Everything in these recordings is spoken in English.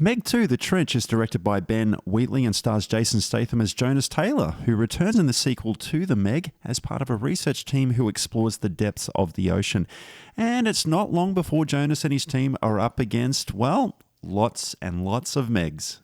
Meg 2, The Trench is directed by Ben Wheatley and stars Jason Statham as Jonas Taylor, who returns in the sequel to The Meg as part of a research team who explores the depths of the ocean. And it's not long before Jonas and his team are up against, well, lots and lots of Megs.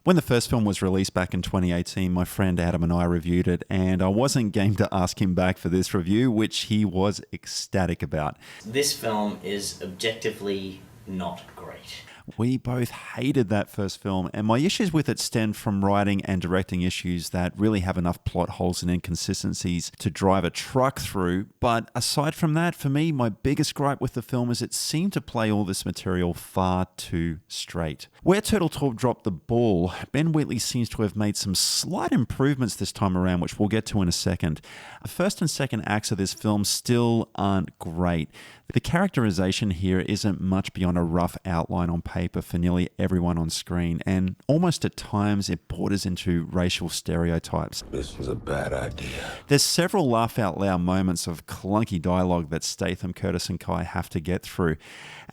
When the first film was released back in 2018, my friend Adam and I reviewed it, and I wasn't game to ask him back for this review, which he was ecstatic about. This film is objectively not great. We both hated that first film, and my issues with it stemmed from writing and directing issues that really have enough plot holes and inconsistencies to drive a truck through. But aside from that, for me, my biggest gripe with the film is it seemed to play all this material far too straight. Where Turtle Talk dropped the ball, Ben Wheatley seems to have made some slight improvements this time around, which we'll get to in a second. The first and second acts of this film still aren't great. The characterization here isn't much beyond a rough outline on paper for nearly everyone on screen, and almost at times it borders into racial stereotypes. This was a bad idea. There's several laugh-out-loud moments of clunky dialogue that Statham, Curtis and Kai have to get through.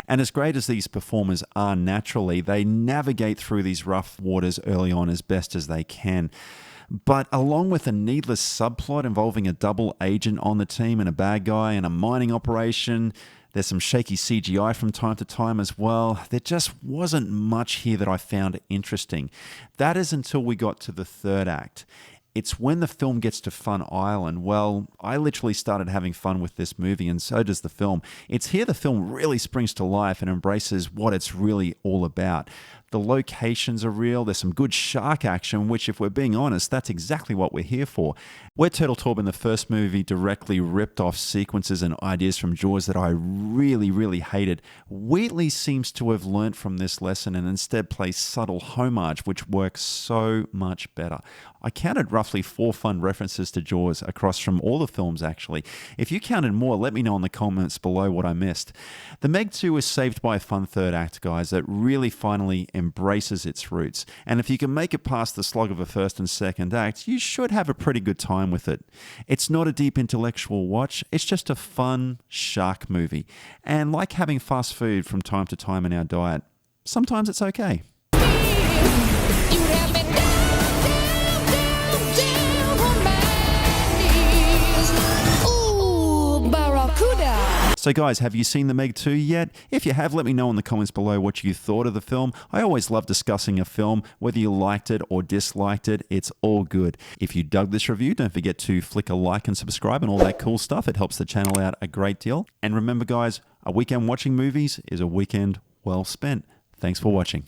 And as great as these performers are naturally, they navigate through these rough waters early on as best as they can. But along with a needless subplot involving a double agent on the team and a bad guy and a mining operation, there's some shaky CGI from time to time as well. There just wasn't much here that I found interesting. That is until we got to the third act. It's when the film gets to Fun Island. Well, I literally started having fun with this movie, and so does the film. It's here the film really springs to life and embraces what it's really all about. The locations are real. There's some good shark action, which, if we're being honest, that's exactly what we're here for. Where Turtle Talk in the first movie directly ripped off sequences and ideas from Jaws that I really hated, Wheatley seems to have learnt from this lesson and instead plays subtle homage, which works so much better. I counted roughly 4 fun references to Jaws across from all the films, actually. If you counted more, let me know in the comments below what I missed. The Meg 2 is saved by a fun third act, guys, that really finally embraces its roots. And if you can make it past the slog of a first and second act, you should have a pretty good time with it. It's not a deep intellectual watch, it's just a fun shark movie. And like having fast food from time to time in our diet, sometimes it's okay. So guys, have you seen The Meg 2 yet? If you have, let me know in the comments below what you thought of the film. I always love discussing a film, whether you liked it or disliked it, it's all good. If you dug this review, don't forget to flick a like and subscribe and all that cool stuff. It helps the channel out a great deal. And remember guys, a weekend watching movies is a weekend well spent. Thanks for watching.